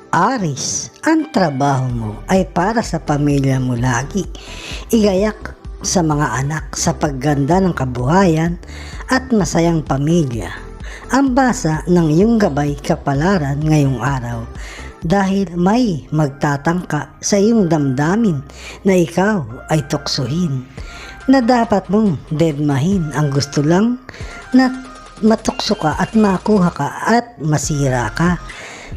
Aris, ang trabaho mo ay para sa pamilya mo lagi. Igayak sa mga anak sa pagganda ng kabuhayan at masayang pamilya. Ang basa ng iyong gabay kapalaran ngayong araw dahil may magtatangka sa iyong damdamin na ikaw ay tuksuhin, na dapat mong dedmahin ang gusto lang na matukso ka at makuha ka at masira ka.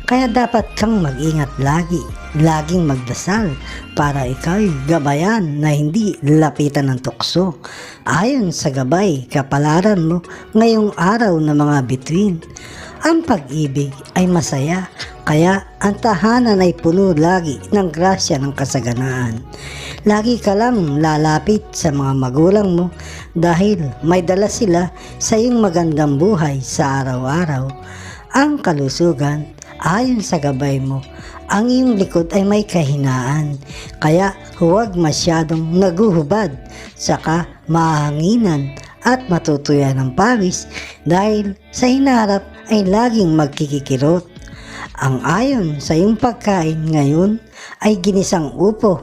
Kaya dapat kang mag-ingat lagi, laging magdasal para ikaw'y gabayan na hindi lapitan ng tukso. Ayon sa gabay kapalaran mo ngayong araw na mga bituin, ang pag-ibig ay masaya, kaya ang tahanan ay puno lagi ng grasya ng kasaganaan. Lagi ka lang lalapit sa mga magulang mo dahil may dala sila sa iyong magandang buhay sa araw-araw. Ang kalusugan, ayon sa gabay mo, ang iyong likod ay may kahinaan, kaya huwag masyadong naguhubad, saka mahanginan at matutuyan ng pawis dahil sa hinaharap ay laging magkikikirot. Ang ayon sa iyong pagkain ngayon ay ginisang upo,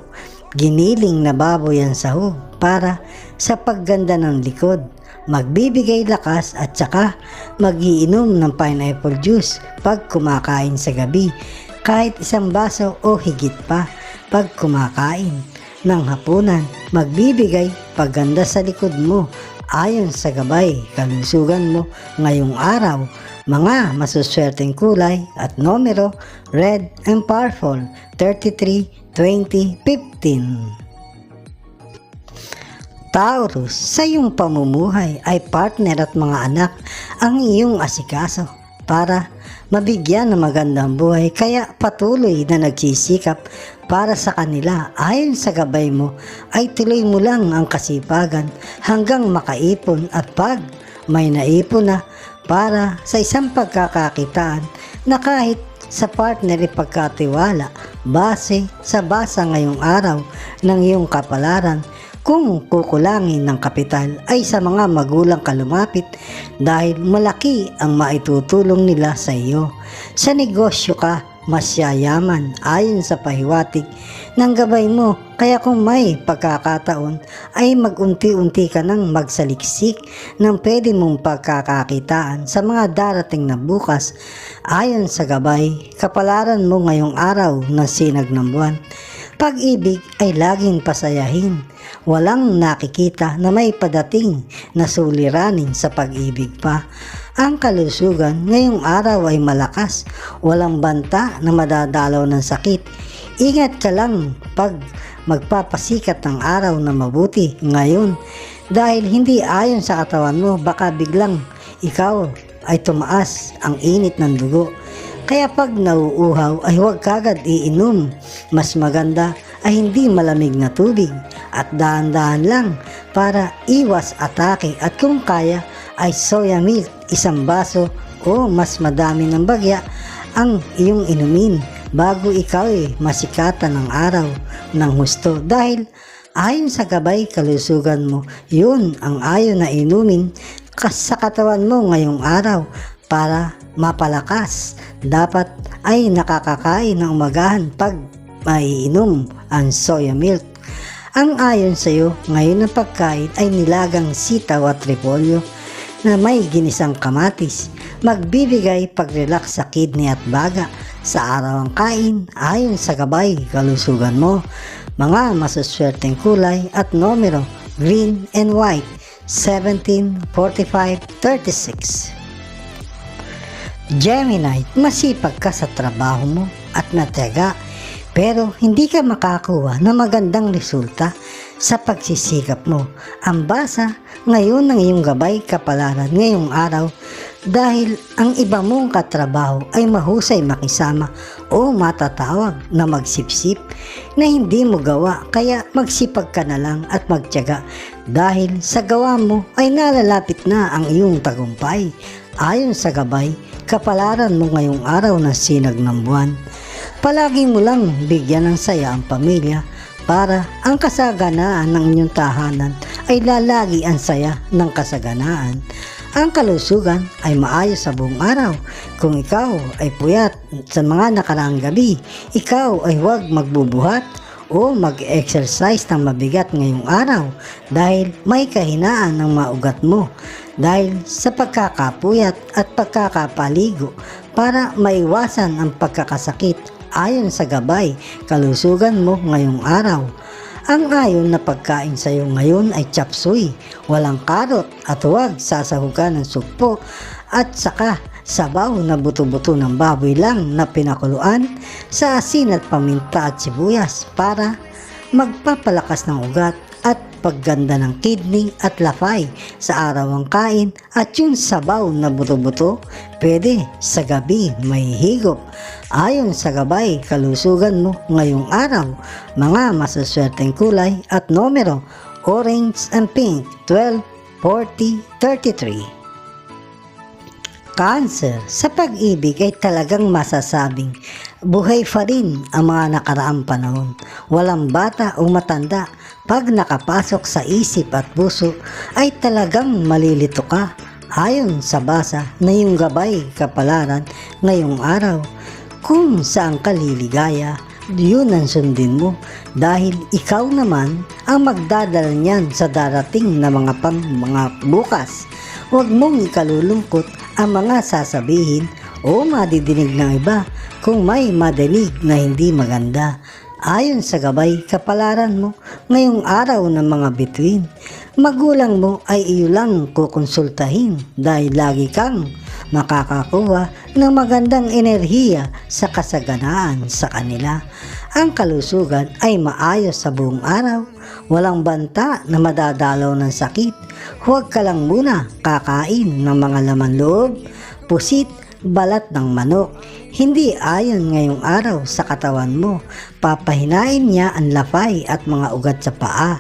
giniling na baboy ang sahog para sa pagganda ng likod. Magbibigay lakas at saka magiinom ng pineapple juice pag kumakain sa gabi, kahit isang baso o higit pa pag kumakain ng hapunan. Magbibigay pagganda sa likod mo ayon sa gabay kalusugan mo ngayong araw. Mga masuswerteng kulay at numero: red and purple, 33, 20, 15. Taurus, sa iyong pamumuhay ay partner at mga anak ang iyong asikaso para mabigyan ng magandang buhay, kaya patuloy na nagsisikap para sa kanila. Ayon sa gabay mo ay tuloy mo lang ang kasipagan hanggang makaipon, at pag may naipon na para sa isang pagkakakitaan na kahit sa partner ipagkatiwala base sa basa ngayong araw ng iyong kapalaran. Kung kukulangin ng kapital ay sa mga magulang ka lumapit dahil malaki ang maitutulong nila sa iyo. Sa negosyo ka mas yayaman ayon sa pahiwatig ng gabay mo, kaya kung may pagkakataon ay mag-unti-unti ka nang magsaliksik ng pwede mong pagkakakitaan sa mga darating na bukas. Ayon sa gabay kapalaran mo ngayong araw na sinag ng buwan, pag-ibig ay laging pasayahin. Walang nakikita na may padating na suliranin sa pag-ibig pa. Ang kalusugan ngayong araw ay malakas. Walang banta na madadalaw ng sakit. Ingat ka lang pag magpapasikat ng araw na mabuti ngayon dahil hindi ayon sa katawan mo, baka biglang ikaw ay tumaas ang init ng dugo. Kaya pag nauuhaw ay huwag kagad iinom. Mas maganda ay hindi malamig na tubig at dahan-dahan lang para iwas atake, at kung kaya ay soya milk, isang baso o mas madami ng bagya ang iyong inumin bago ikaw masikatan ng araw ng husto, dahil ayon sa gabay kalusugan mo, yun ang ayon na inumin sa katawan mo ngayong araw para mapalakas. Dapat ay nakakakain ng umagahan pag maiinom ang soya milk. Ang ayon sa iyo ngayon na pagkain ay nilagang sitaw at repolyo na may ginisang kamatis. Magbibigay pag-relax sa kidney at baga sa araw ang kain ayon sa gabay kalusugan mo. Mga masuswerteng kulay at numero: green and white, 17, 45, 36. Gemini, masipag ka sa trabaho mo at matiyaga, pero hindi ka makakuha ng magandang resulta sa pagsisikap mo. Ang basa ngayon ng iyong gabay kapalaran ngayong araw dahil ang iba mong katrabaho ay mahusay makisama o matatawag na magsipsip na hindi mo gawa, kaya magsipag ka na lang at magtiyaga dahil sa gawa mo ay nalalapit na ang iyong tagumpay. Ayon sa gabay kapalaran mo ngayong araw na sinag ng buwan, palagi mo lang bigyan ng saya ang pamilya para ang kasaganaan ng inyong tahanan ay lalagi ang saya ng kasaganaan. Ang kalusugan ay maayos sa buong araw. Kung ikaw ay puyat sa mga nakaraang gabi, ikaw ay huwag magbubuhat o mag-exercise ng mabigat ngayong araw dahil may kahinaan ng mga ugat mo dahil sa pagkakapuyat at pagkakapaligo para maiwasan ang pagkakasakit ayon sa gabay kalusugan mo ngayong araw. Ang ayon na pagkain sa iyo ngayon ay chop suey, walang karot at huwag sasahugan ng sugpo at saka sabaw na buto-buto ng baboy lang na pinakuluan sa asin at paminta at sibuyas para magpapalakas ng ugat at pagganda ng kidney at lafay sa araw ang kain at yung sabaw na buto-buto pwede sa gabi may higop. Ayon sa gabay kalusugan mo ngayong araw, mga masaswerteng kulay at numero orange and pink 12, 40, 33. Cancer, sa pag-ibig ay talagang masasabing buhay pa rin ang mga nakaraang panahon. Walang bata o matanda, pag nakapasok sa isip at puso ay talagang malilito ka. Ayon sa basa na yung gabay kapalaran ngayong araw, kung saan ka liligaya, yun ang sundin mo dahil ikaw naman ang magdadala niyan sa darating na mga bukas. Huwag mong ikalulungkot ang mga sasabihin o madidinig ng iba kung may madinig na hindi maganda. Ayon sa gabay kapalaran mo ngayong araw ng mga bituin, magulang mo ay iyo lang kukonsultahin dahil lagi kang makakakuha ng magandang enerhiya sa kasaganaan sa kanila. Ang kalusugan ay maayos sa buong araw, walang banta na madadalaw ng sakit. Huwag ka lang muna kakain ng mga laman loob, pusit, balat ng manok. Hindi ayon ngayong araw sa katawan mo. Papahinain niya ang lafay at mga ugat sa paa.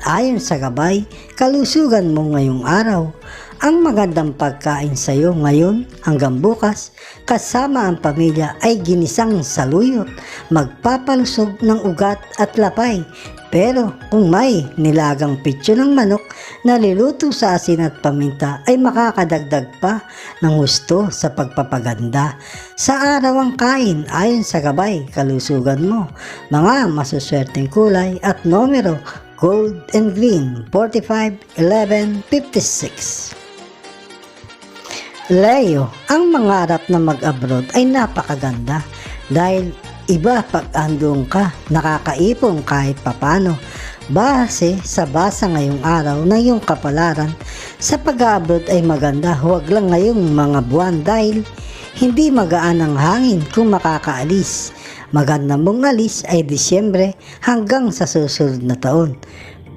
Ayon sa gabay, kalusugan mo ngayong araw. Ang magandang pagkain sa iyo ngayon hanggang bukas kasama ang pamilya ay ginisang saluyot, magpapalusog ng ugat at lapay. Pero kung may nilagang pitso ng manok na niluto sa asin at paminta ay makakadagdag pa ng gusto sa pagpapaganda. Sa araw ang kain ayon sa gabay kalusugan mo, mga masuswerteng kulay at numero gold and green 45, 11, 56. Leo, ang mangarap na mag-abroad ay napakaganda dahil iba pag andong ka, nakakaipon kahit papano. Base sa basa ngayong araw na iyong kapalaran, sa pag-abroad ay maganda, huwag lang ngayong mga buwan dahil hindi magaan ang hangin kung makakaalis. Maganda mong alis ay Disyembre hanggang sa susunod na taon.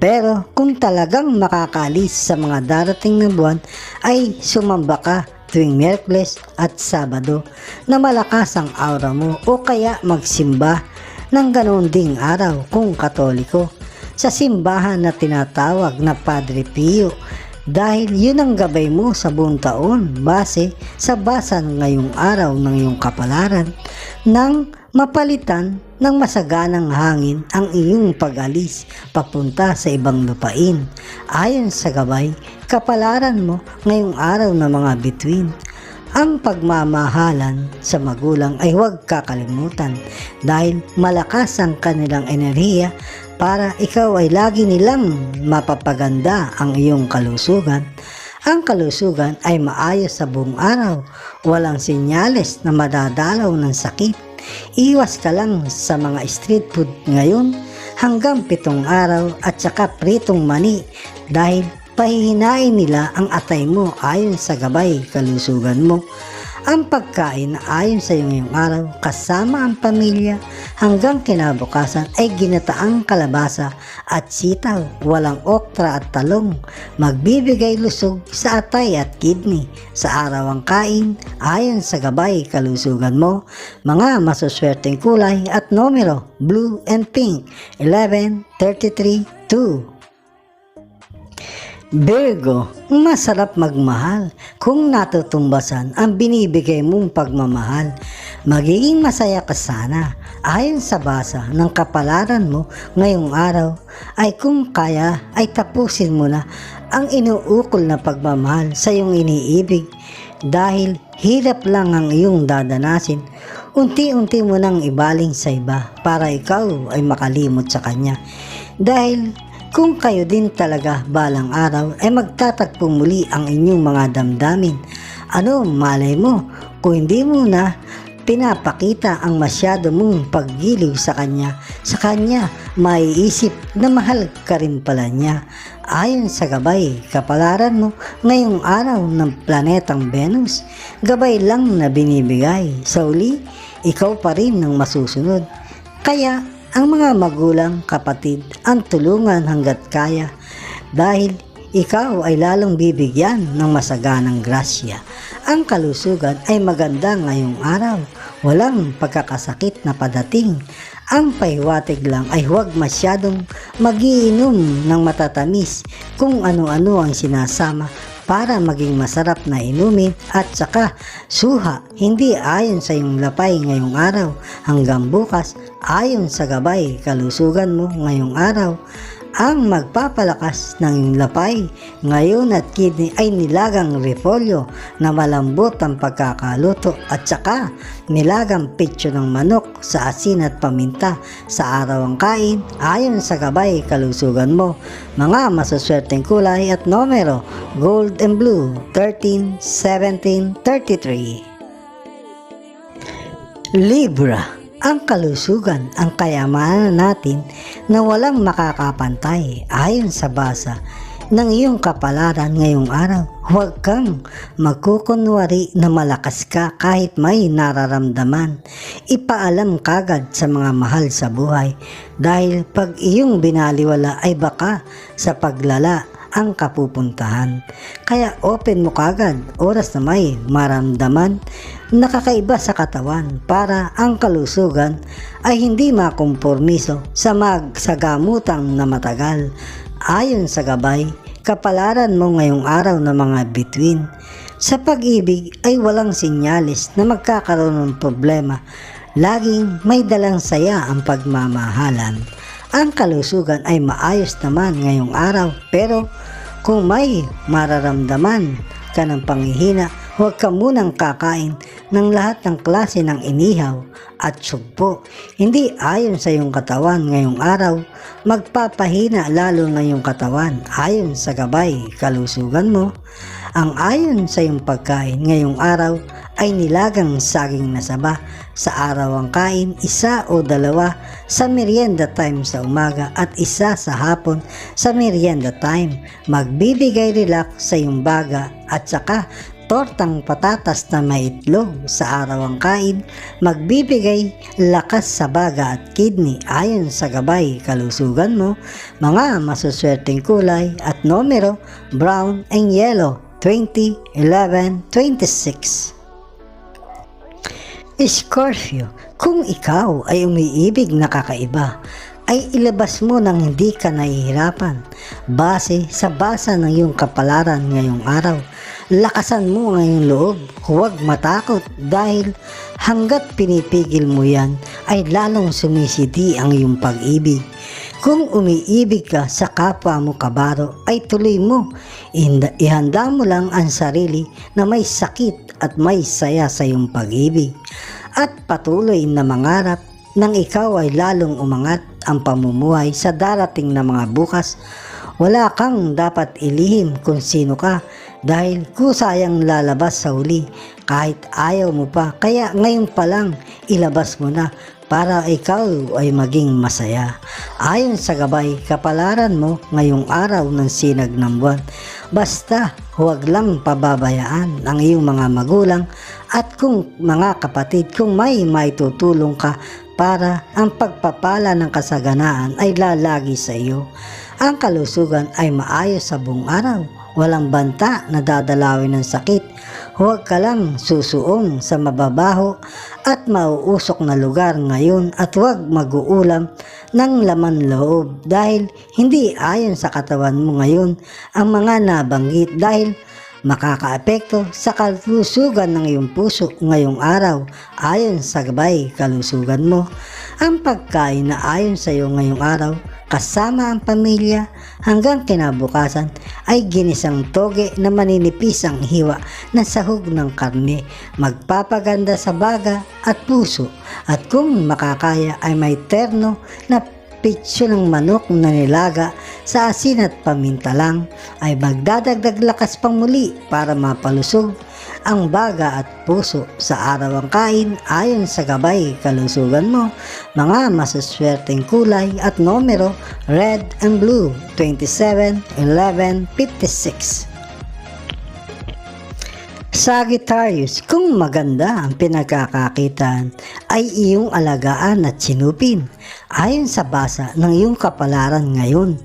Pero kung talagang makakaalis sa mga darating na buwan ay sumamba ka tuwing Miyerkules at Sabado na malakas ang aura mo o kaya magsimba ng ganoon ding araw kung Katoliko sa simbahan na tinatawag na Padre Pio dahil yun ang gabay mo sa buong taon base sa basa ngayong araw ng iyong kapalaran nang mapalitan ng masaganang hangin ang iyong pag-alis papunta sa ibang lupain. Ayon sa gabay, kapalaran mo ngayong araw ng mga bituin. Ang pagmamahalan sa magulang ay huwag kakalimutan dahil malakas ang kanilang enerhiya para ikaw ay lagi nilang mapapaganda ang iyong kalusugan. Ang kalusugan ay maayos sa buong araw, walang senyales na madadalaw ng sakit. Iwas ka lang sa mga street food ngayon hanggang 7 araw at saka pritong mani dahil pahihinain nila ang atay mo ayon sa gabay kalusugan mo. Ang pagkain na ayon sa iyo ngayong araw kasama ang pamilya hanggang kinabukasan ay ginataang kalabasa at sitaw, walang okra at talong. Magbibigay lusog sa atay at kidney. Sa araw ang kain ayon sa gabay kalusugan mo, mga masuswerteng kulay at numero blue and pink 11, 33, 2. Virgo, masarap magmahal kung natutumbasan ang binibigay mong pagmamahal. Magiging masaya ka sana. Ayon sa basa ng kapalaran mo ngayong araw ay kung kaya ay tapusin mo na ang inuukol na pagmamahal sa iyong iniibig dahil hirap lang ang iyong dadanasin. Unti-unti mo nang ibaling sa iba para ikaw ay makalimot sa kanya. Dahil kung kayo din talaga balang araw ay magtatagpo muli ang inyong mga damdamin. Ano malay mo kung hindi mo na pinapakita ang masyado mong paggiliw sa kanya maiisip na mahal ka rin pala niya. Ayon sa gabay, kapalaran mo ngayong araw ng planetang Venus, gabay lang na binibigay. Sa uli, ikaw pa rin ang masusunod. Kaya, ang mga magulang, kapatid, ang tulungan hanggat kaya dahil ikaw ay lalong bibigyan ng masaganang grasya. Ang kalusugan ay maganda ngayong araw. Walang pagkakasakit na padating. Ang pahiwatig lang ay huwag masyadong magiinom ng matatamis kung ano-ano ang sinasama para maging masarap na inumin at saka suha hindi ayon sa iyong lapay ngayong araw hanggang bukas ayon sa gabay kalusugan mo ngayong araw. Ang magpapalakas ng iyong lapay ngayon at kidney ay nilagang repolyo na malambot ang pagkakaluto at saka nilagang pitso ng manok sa asin at paminta sa araw ang kain ayon sa gabay kalusugan mo. Mga masuswerteng kulay at numero gold and blue 13, 17, 33. Libra. Ang kalusugan, ang kayamanan natin na walang makakapantay ayon sa basa ng iyong kapalaran ngayong araw. Huwag kang magkukunwari na malakas ka kahit may nararamdaman. Ipaalam kagad sa mga mahal sa buhay dahil pag iyong binaliwala ay baka sa paglala ang kapupuntahan. Kaya open mo kagad oras na may maramdaman nakakaiba sa katawan para ang kalusugan ay hindi makompormiso sa magsagamutang na matagal. Ayon sa gabay, kapalaran mo ngayong araw ng mga bituin. Sa pag-ibig ay walang sinyalis na magkakaroon ng problema. Laging may dalang saya ang pagmamahalan. Ang kalusugan ay maayos naman ngayong araw pero kung may mararamdaman ka ng panghihina, huwag ka munang kakain ng lahat ng klase ng inihaw at sugpo. Hindi ayon sa iyong katawan ngayong araw, magpapahina lalo na iyong katawan ayon sa gabay kalusugan mo. Ang ayon sa iyong pagkain ngayong araw ay nilagang saging na saba sa araw ang kain, isa o dalawa sa merienda time sa umaga at isa sa hapon sa merienda time. Magbibigay relax sa iyong baga at saka tortang patatas na may itlog sa araw ang kain, magbibigay lakas sa baga at kidney ayon sa gabay kalusugan mo. Mga masuswerteng kulay at numero brown and yellow 20, 11, 26. Scorpio, kung ikaw ay umiibig na kakaiba, ay ilabas mo nang hindi ka nahihirapan. Base sa basa ng iyong kapalaran ngayong araw, lakasan mo ang iyong loob, huwag matakot dahil hanggat pinipigil mo yan ay lalong sumisidi ang iyong pag-ibig. Kung umiibig ka sa kapwa mo kabaro ay tuloy mo. Ihanda mo lang ang sarili na may sakit at may saya sa iyong pag-ibig. At patuloy na mangarap nang ikaw ay lalong umangat ang pamumuhay sa darating na mga bukas. Wala kang dapat ilihim kung sino ka dahil kusayang lalabas sa huli kahit ayaw mo pa. Kaya ngayon pa lang ilabas mo na para ikaw ay maging masaya. Ayon sa gabay, kapalaran mo ngayong araw ng sinag ng buwan. Basta huwag lang pababayaan ang iyong mga magulang at kung mga kapatid kung may maitutulong ka para ang pagpapala ng kasaganaan ay lalagi sa iyo. Ang kalusugan ay maayos sa buong araw. Walang banta na dadalawin ng sakit. Huwag ka lang susuong sa mababaho at mauusok na lugar ngayon at huwag mag-uulam ng laman loob dahil hindi ayon sa katawan mo ngayon ang mga nabanggit dahil makakaapekto sa kalusugan ng iyong puso ngayong araw ayon sa gabay kalusugan mo. Ang pagkain na ayon sa iyo ngayong araw kasama ang pamilya hanggang kinabukasan ay ginisang toge na maninipis ang hiwa na sahog ng karne, magpapaganda sa baga at puso, at kung makakaya ay may terno na pitsyo ng manok na nilaga sa asin at paminta lang, ay magdadagdag lakas pang muli para mapalusog ang baga at puso sa araw ang kain ayon sa gabay kalusugan mo. Mga masuswerteng kulay at numero red and blue 27, 11, 56. Sagittarius, kung maganda ang pinagkakakitaan ay iyong alagaan at sinupin ayon sa basa ng iyong kapalaran ngayon,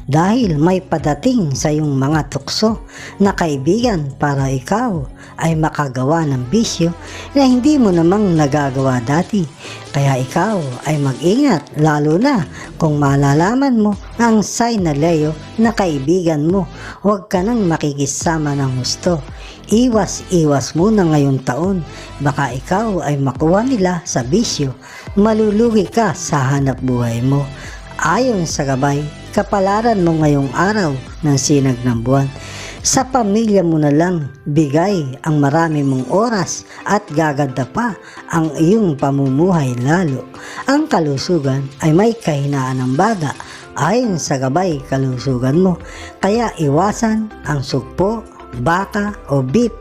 dahil may padating sa iyong mga tukso na kaibigan para ikaw ay makagawa ng bisyo na hindi mo namang nagagawa dati. Kaya ikaw ay mag-ingat, lalo na kung malalaman mo ang sign na Leo na kaibigan mo. Huwag ka nang makikisama ng husto. Iwas-iwas muna ngayong taon, baka ikaw ay makuha nila sa bisyo. Malulugi ka sa hanap buhay mo. Ayon sa gabay kapalaran mo ngayong araw ng sinag ng buwan, sa pamilya mo na lang bigay ang marami mong oras at gaganda pa ang iyong pamumuhay lalo. Ang kalusugan ay may kahinaan ng baga ayon sa gabay kalusugan mo, kaya iwasan ang sugpo, baka o beef,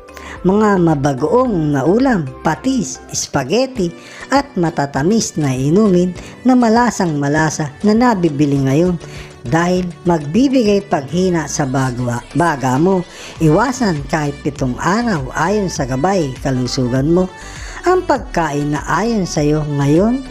mga mabagoong na ulam, patis, spaghetti at matatamis na inumin na malasang malasa na nabibili ngayon, dahil magbibigay paghina sa baga mo. Iwasan kahit 7 araw ayon sa gabay kalusugan mo. Ang pagkain na ayon sa iyo ngayon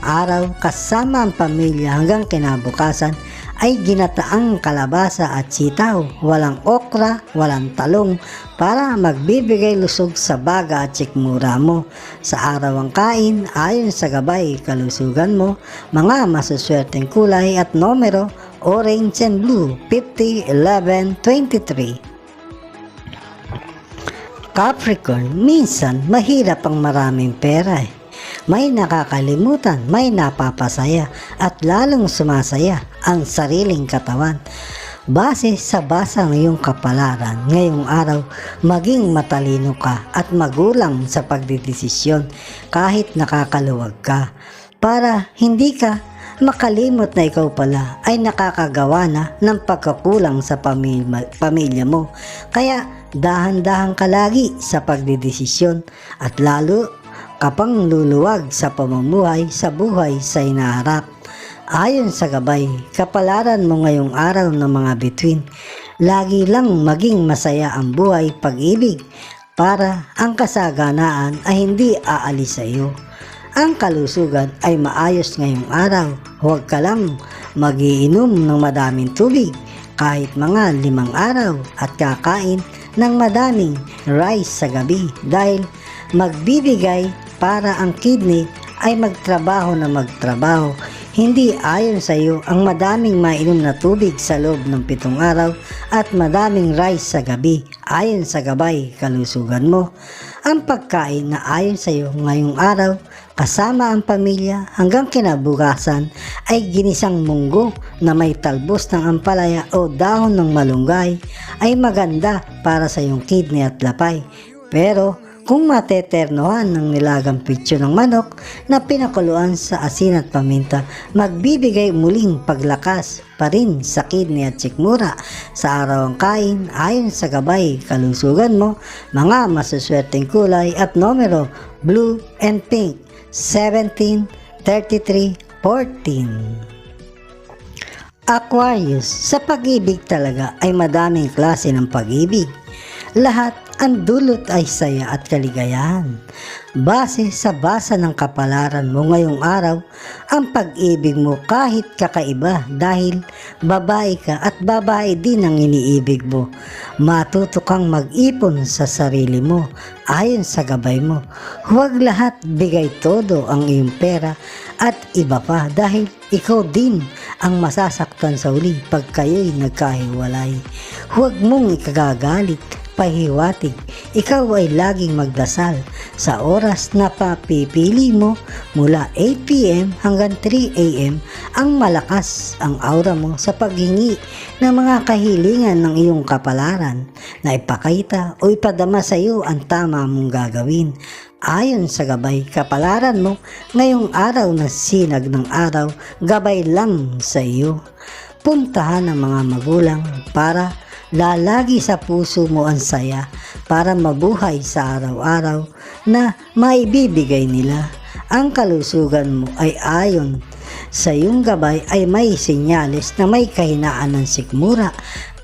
araw kasama ang pamilya hanggang kinabukasan ay ginataang kalabasa at sitaw, walang okra, walang talong, para magbibigay lusog sa baga at sikmura mo. Sa araw ang kain ayon sa gabay kalusugan mo. Mga masuswerteng kulay at numero orange and blue 50, 11, 23. Capricorn, minsan mahirap ang maraming pera eh. May nakakalimutan, may napapasaya at lalong sumasaya ang sariling katawan. Base sa basa ng iyong kapalaran ngayong araw, maging matalino ka at magulang sa pagdedesisyon kahit nakakaluwag ka, para hindi ka makalimot na ikaw pala ay nakakagawa na ng pagkakulang sa pamilya mo. Kaya dahan-dahan ka lagi sa pagdedesisyon at lalo kapang luluwag sa pamumuhay sa buhay sa inaharap. Ayon sa gabay kapalaran mo ngayong araw ng mga bituin, lagi lang maging masaya ang buhay pag-ibig, para ang kasaganaan ay hindi aalis sa iyo. Ang kalusugan ay maayos ngayong araw. Huwag ka lang magiinom ng madaming tubig kahit mga 5 araw at kakain ng madaming rice sa gabi, dahil magbibigay para ang kidney ay magtrabaho na magtrabaho. Hindi ayon sa iyo ang madaming mainom na tubig sa loob ng 7 araw at madaming rice sa gabi ayon sa gabay kalusugan mo. Ang pagkain na ayon sa iyo ngayong araw kasama ang pamilya hanggang kinabukasan ay ginisang munggo na may talbos ng ampalaya o dahon ng malunggay, ay maganda para sa iyong kidney at lapay. Pero kung mateternohan ng nilagang pitsyo ng manok na pinakuluan sa asin at paminta, magbibigay muling paglakas pa rin sa kidney at sikmura. Sa araw ang kain ayon sa gabay kalusugan mo. Mga masuswerteng kulay at numero blue and pink 17, 33, 14. Aquarius, sa pag-ibig talaga ay madaming klase ng pag-ibig. Lahat ang dulot ay saya at kaligayahan. Base sa basa ng kapalaran mo ngayong araw, ang pag-ibig mo kahit kakaiba, dahil babae ka at babae din ang iniibig mo. Matuto kang mag-ipon sa sarili mo ayon sa gabay mo. Huwag lahat bigay todo ang iyong pera at iba pa, dahil ikaw din ang masasaktan sa uli pag kayo'y nagkahiwalay. Huwag mong ikagagalit pahiwatig. Ikaw ay laging magdasal sa oras na papipili mo mula 8 p.m. hanggang 3 a.m. Ang malakas ang aura mo sa paghingi ng mga kahilingan ng iyong kapalaran na ipakita o ipadama sa iyo ang tama mong gagawin. Ayon sa gabay kapalaran mo ngayong araw na sinag ng araw, gabay lang sa iyo. Puntahan ng mga magulang para lalagi sa puso mo ang saya para mabuhay sa araw-araw na maibibigay nila. Ang kalusugan mo ay ayon sa iyong gabay ay may senyales na may kahinaan ng sikmura.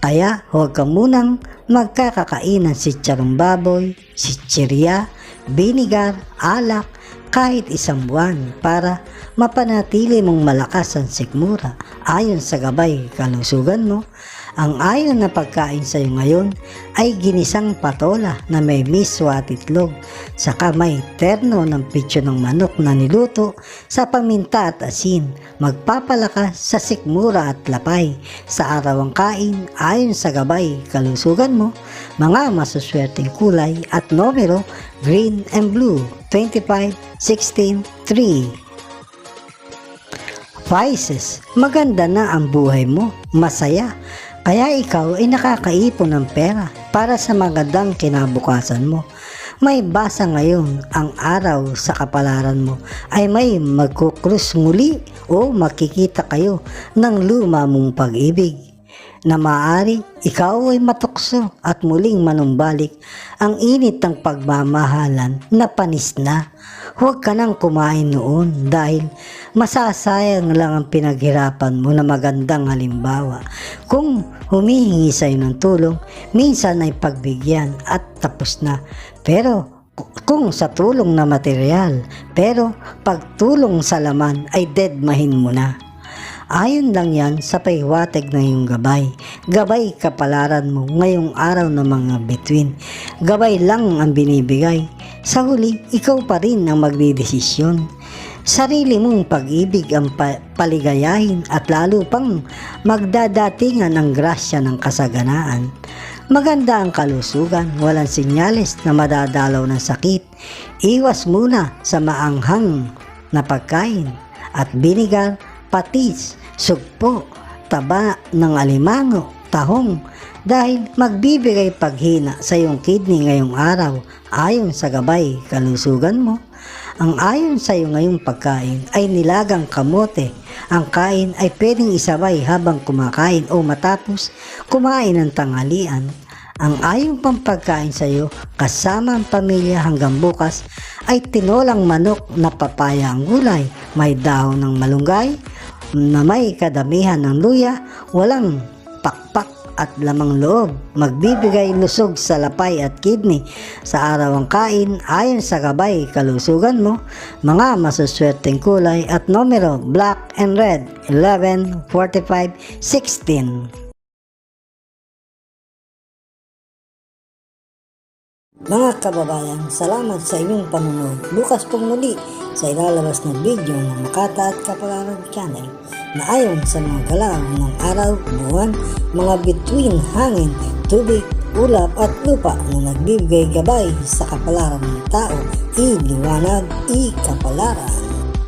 Kaya huwag ka munang magkakakain ng sitsarong baboy, sitsirya, binigar, alak, kahit isang buwan para mapanatili mong malakas ang sikmura. Ayon sa gabay kalusugan mo, ang ayon na pagkain sa iyo ngayon ay ginisang patola na may miswa at itlog, saka may terno ng pitso ng manok na niluto sa paminta at asin. Magpapalakas sa sikmura at lapay sa araw ang kain. Ayon sa gabay kalusugan mo, mga masuswerteng kulay at numero green and blue, 25, 16, 3. Pisces, maganda na ang buhay mo, masaya. Kaya ikaw ay nakakaipon ng pera para sa magandang kinabukasan mo. May basa ngayon ang araw sa kapalaran mo ay may magkukrus muli o makikita kayo ng luma mong pag-ibig na maaari ikaw ay matukso at muling manumbalik ang init ng pagmamahalan na panis na. Huwag ka nang kumain noon dahil masasayang lang ang pinaghirapan mo na magandang halimbawa. Kung humihingi sa'yo ng tulong, minsan ay pagbigyan at tapos na. Pero kung sa tulong na material, pero pagtulong sa laman ay deadmahin mo na. Ayon lang yan sa pahiwatig ng iyong gabay. Gabay kapalaran mo ngayong araw ng mga bituin. Gabay lang ang binibigay. Sa huli, ikaw pa rin ang magdidesisyon. Sarili mong pag-ibig ang paligayahin at lalo pang magdadatingan ang grasya ng kasaganaan. Maganda ang kalusugan, walang senyales na madadalaw ng sakit. Iwas muna sa maanghang na pagkain at binigar, patis, sugpo, taba ng alimango, tahong dahil magbibigay paghina sa iyong kidney ngayong araw. Ayon sa gabay kalusugan mo, ang ayon sa iyo ngayong pagkain ay nilagang kamote. Ang kain ay pwedeng isabay habang kumakain o matapos kumain ng tanghalian. Ang ayong pampagkain sa iyo kasama ang pamilya hanggang bukas ay tinolang manok na papaya ang gulay, may dahon ng malunggay na may kadamihan ng luya, walang pakpak at lamang loob. Magbibigay lusog sa lapay at kidney sa araw ang kain. Ayon sa gabay kalusugan mo, mga masuswerteng kulay at numero black and red, 11, 45, 16. Mga kababayan, salamat sa inyong panonood. Bukas pong muli sa ilalabas na video ng Makata at Kapalaran Channel na ayon sa mga galaw ng araw, buwan, mga bituin, hangin, tubig, ulap at lupa na nagbibigay gabay sa kapalaran ng tao. Iliwanag, ikapalaran.